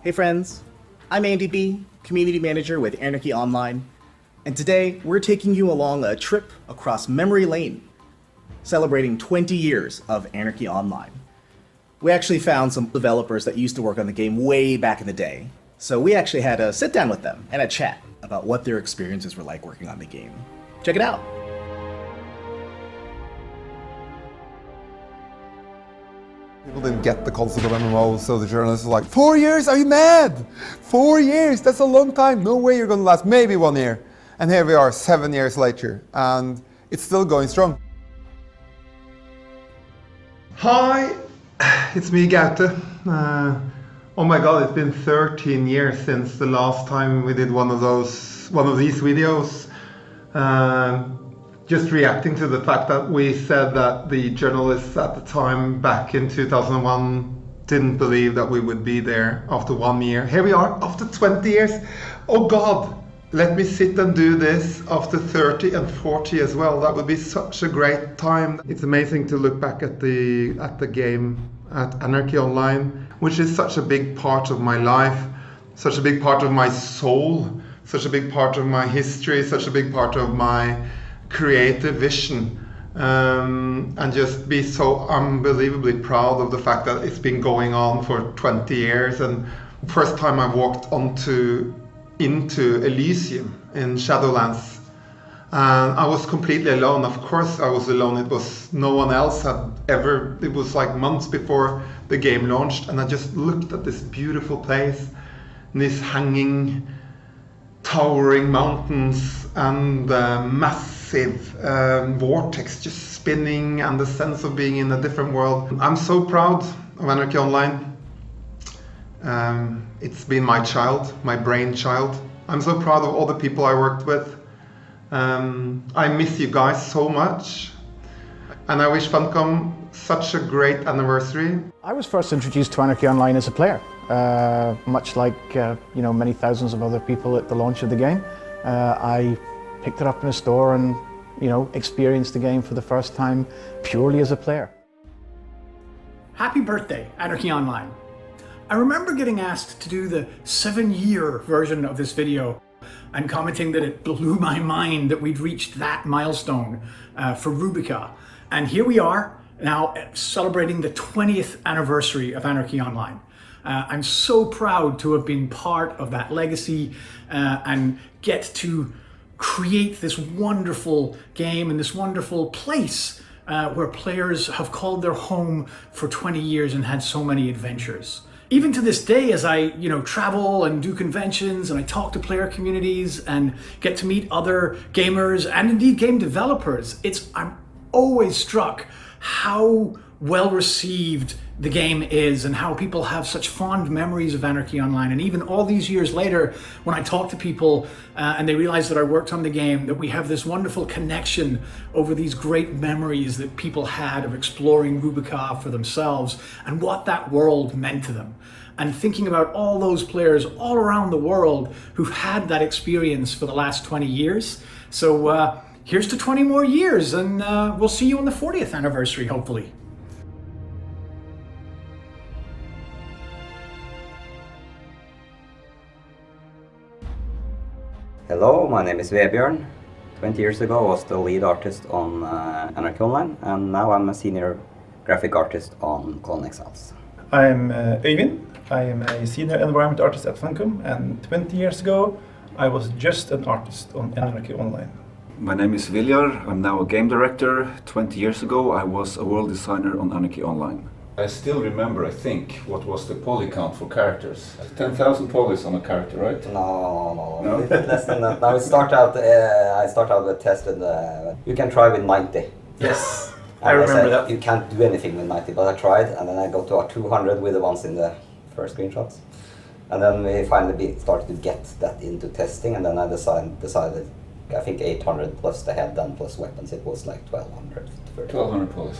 Hey friends, I'm Andy B, Community Manager with Anarchy Online, and today we're taking you along a trip across memory lane, celebrating 20 years of Anarchy Online. We actually found some developers that used to work on the game way back in the day, so we actually had a sit down with them and a chat about what their experiences were like working on the game. Check it out! People didn't get the concept of MMO, so the journalists were like, 4 years? Are you mad? 4 years? That's a long time. No way you're going to last maybe 1 year. And here we are 7 years later, and it's still going strong. Hi, it's me, Gaute. Oh my god, it's been 13 years since the last time we did one of these videos. Just reacting to the fact that we said that the journalists at the time back in 2001 didn't believe that we would be there after 1 year. Here we are after 20 years. Oh God, let me sit and do this after 30 and 40 as well. That would be such a great time. It's amazing to look back at the game, at Anarchy Online, which is such a big part of my life, such a big part of my soul, such a big part of my history, such a big part of my creative vision, and just be so unbelievably proud of the fact that it's been going on for 20 years. And first time I walked into Elysium in Shadowlands, and I was completely alone. Of course I was alone. It was no one else had ever. It was like months before the game launched, and I just looked at this beautiful place, and these hanging towering mountains and massive vortex just spinning, and the sense of being in a different world. I'm so proud of Anarchy Online. It's been my child, my brainchild. I'm so proud of all the people I worked with. I miss you guys so much, and I wish Funcom such a great anniversary. I was first introduced to Anarchy Online as a player, much like many thousands of other people at the launch of the game. I picked it up in a store and experienced the game for the first time purely as a player. Happy birthday, Anarchy Online. I remember getting asked to do the 7-year version of this video and commenting that it blew my mind that we'd reached that milestone for Rubica. And here we are now celebrating the 20th anniversary of Anarchy Online. I'm so proud to have been part of that legacy and get to create this wonderful game and this wonderful place where players have called their home for 20 years and had so many adventures. Even to this day, as I travel and do conventions and I talk to player communities and get to meet other gamers and indeed game developers, I'm always struck how well received the game is and how people have such fond memories of Anarchy Online. And even all these years later, when I talk to people and they realize that I worked on the game, that we have this wonderful connection over these great memories that people had of exploring Rubica for themselves and what that world meant to them. And thinking about all those players all around the world who've had that experience for the last 20 years. So here's to 20 more years, and we'll see you on the 40th anniversary, hopefully. Hello, my name is Vebjørn. 20 years ago I was the lead artist on Anarchy Online, and now I'm a senior graphic artist on Clone Exiles. I'm Øyvind. I am a senior environment artist at Funcom, and 20 years ago I was just an artist on Anarchy Online. My name is Viljar. I'm now a game director. 20 years ago I was a world designer on Anarchy Online. I still remember, I think, what was the poly count for characters. 10,000 polys on a character, right? No. A little bit less than that. Now I start out with test with, you can try with 90. Yes, I remember that. You can't do anything with 90, but I tried, and then I got to 200 with the ones in the first screenshots. And then we finally started to get that into testing, and then I decided, I think 800 plus the head and plus weapons, it was like 1200. 1200 polys.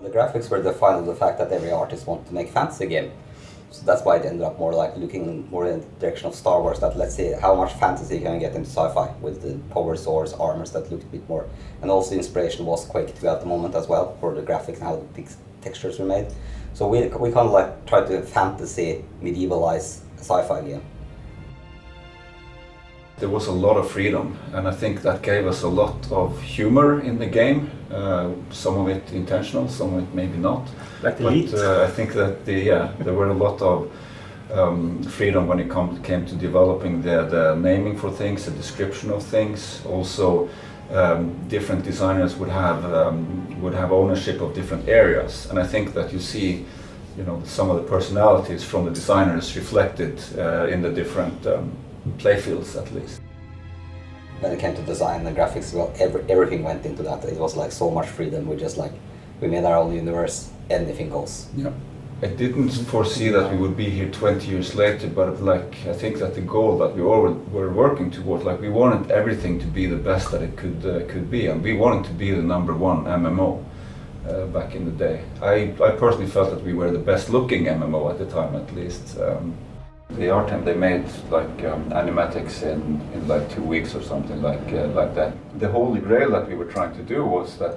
The graphics were defined of the fact that every artist wanted to make fantasy game. So that's why it ended up more like looking more in the direction of Star Wars, that let's see how much fantasy can we get into sci-fi with the power swords, armors that looked a bit more. And also inspiration was Quake 2 at the moment as well for the graphics and how the textures we made. So we kind of like tried to fantasy medievalize a sci-fi game. There was a lot of freedom, and I think that gave us a lot of humor in the game. Some of it intentional, some of it maybe not. Like the But Elite. I think that there were a lot of freedom when it came to developing the naming for things, the description of things. Also, different designers would have ownership of different areas, and I think that you see, some of the personalities from the designers reflected in the different playfields, at least. When it came to design and graphics, well, everything went into that. It was like so much freedom. We made our own universe. Anything goes. Yeah. I didn't foresee that we would be here 20 years later, but I think that the goal that we all were working towards, we wanted everything to be the best that it could be, and we wanted to be the #1 MMO back in the day. I personally felt that we were the best looking MMO at the time, at least. The art team, they made animatics in 2 weeks or something like that. The holy grail that we were trying to do was that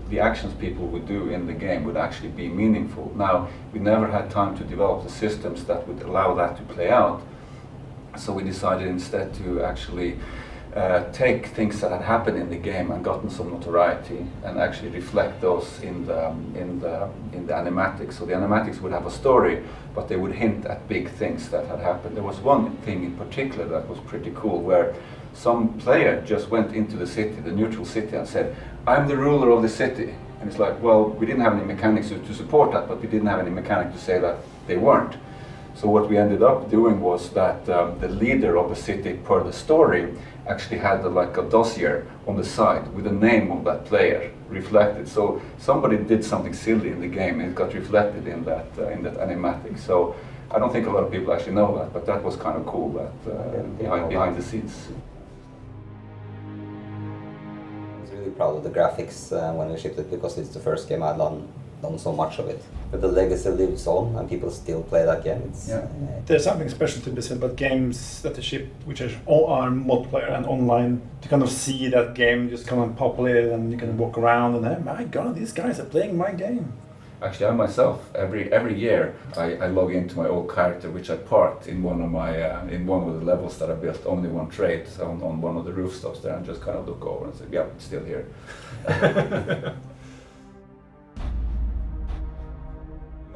the actions people would do in the game would actually be meaningful. Now, we never had time to develop the systems that would allow that to play out, so we decided instead to actually take things that had happened in the game and gotten some notoriety and actually reflect those in the animatics. So the animatics would have a story, but they would hint at big things that had happened. There was one thing in particular that was pretty cool, where some player just went into the city, the neutral city, and said, "I'm the ruler of the city." And it's like, well, we didn't have any mechanics to support that, but we didn't have any mechanic to say that they weren't. So what we ended up doing was that the leader of the city, per the story, actually had a dossier on the side with the name of that player reflected. So somebody did something silly in the game, and it got reflected in that animatic. So I don't think a lot of people actually know that, but that was kind of cool. Behind the scenes. I was really proud of the graphics when we shipped it, because it's the first game I'd done so much of it. But the legacy lives on, and people still play that game. There's something special to be said about games that they ship, which are multiplayer and online. To kind of see that game just come and populate, and you can walk around and, oh my god, these guys are playing my game. Actually, I myself, every year, I log into my old character, which I parked in one of the levels that I built, only one trade on one of the rooftops there, and just kind of look over and say, yeah, it's still here.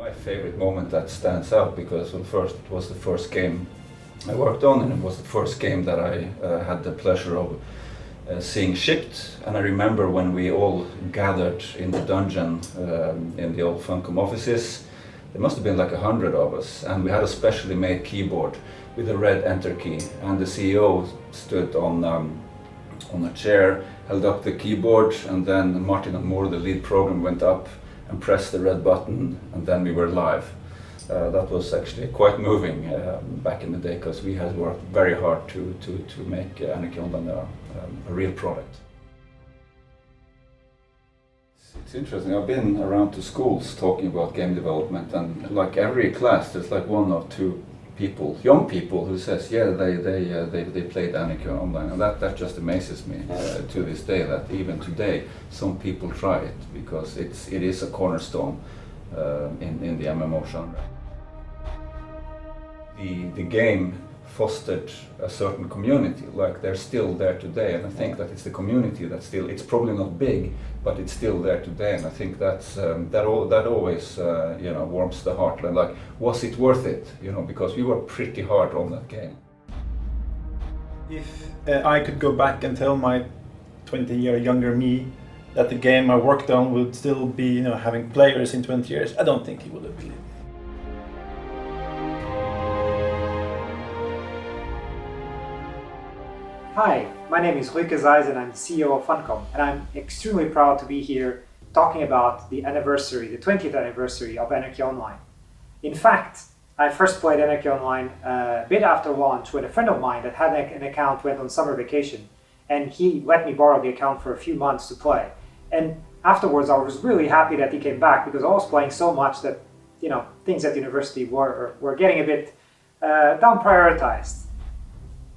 My favorite moment that stands out, because it was the first game I worked on, and it was the first game that I had the pleasure of seeing shipped. And I remember when we all gathered in the dungeon in the old Funcom offices. There must have been 100 of us, and we had a specially made keyboard with a red enter key, and the CEO stood on a chair, held up the keyboard, and then Martin and Moore, the lead program, went up and pressed the red button, and then we were live. That was actually quite moving back in the day, because we had worked very hard to make Anarchy Online a real product. It's interesting. I've been around to schools talking about game development, and every class there's 1 or 2 people, young people, who says, yeah, they played Anarchy Online, and that just amazes me to this day, that even today some people try it, because it is a cornerstone in the MMO genre. The game fostered a certain community, they're still there today, and I think that it's the community that it's probably not big, but it's still there today, and I think that always warms the heart. Was it worth it? Because we were pretty hard on that game. If I could go back and tell my 20-year younger me that the game I worked on would still be having players in 20 years, I don't think he would have believed it. Hi, my name is Ruike Zeiss, and I'm the CEO of Funcom, and I'm extremely proud to be here talking about the 20th anniversary of Anarchy Online. In fact, I first played Anarchy Online a bit after launch, when a friend of mine that had an account went on summer vacation, and he let me borrow the account for a few months to play. And afterwards, I was really happy that he came back, because I was playing so much that things at university were getting a bit down prioritized.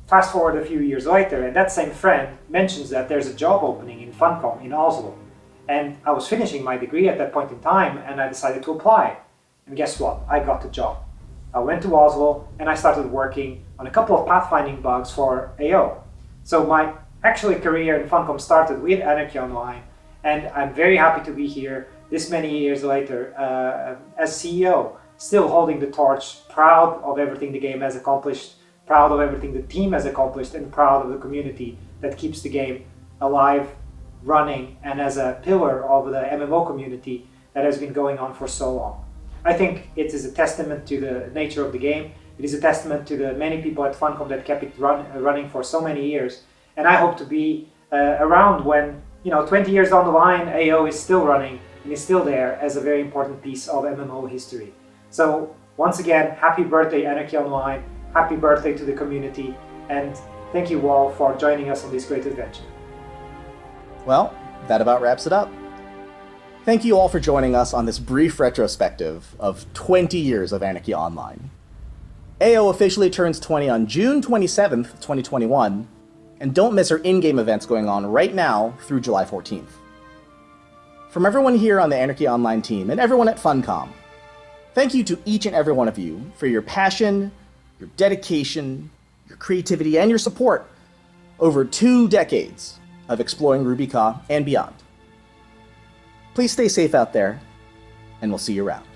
Fast forward a few years later, and that same friend mentions that there's a job opening in Funcom in Oslo. And I was finishing my degree at that point in time, and I decided to apply. And guess what? I got the job. I went to Oslo, and I started working on a couple of pathfinding bugs for AO. So my actual career in Funcom started with Anarchy Online, and I'm very happy to be here this many years later as CEO, still holding the torch, proud of everything the game has accomplished, proud of everything the team has accomplished, and proud of the community that keeps the game alive, running, and as a pillar of the MMO community that has been going on for so long. I think it is a testament to the nature of the game. It is a testament to the many people at Funcom that kept it running for so many years. And I hope to be around when, 20 years down the line, AO is still running and is still there as a very important piece of MMO history. So once again, happy birthday Anarchy Online, happy birthday to the community, and thank you all for joining us on this great adventure. Well, that about wraps it up. Thank you all for joining us on this brief retrospective of 20 years of Anarchy Online. AO officially turns 20 on June 27th, 2021, and don't miss our in-game events going on right now through July 14th. From everyone here on the Anarchy Online team and everyone at Funcom, thank you to each and every one of you for your passion, your dedication, your creativity, and your support over 2 decades of exploring Ruby Ka and beyond. Please stay safe out there, and we'll see you around.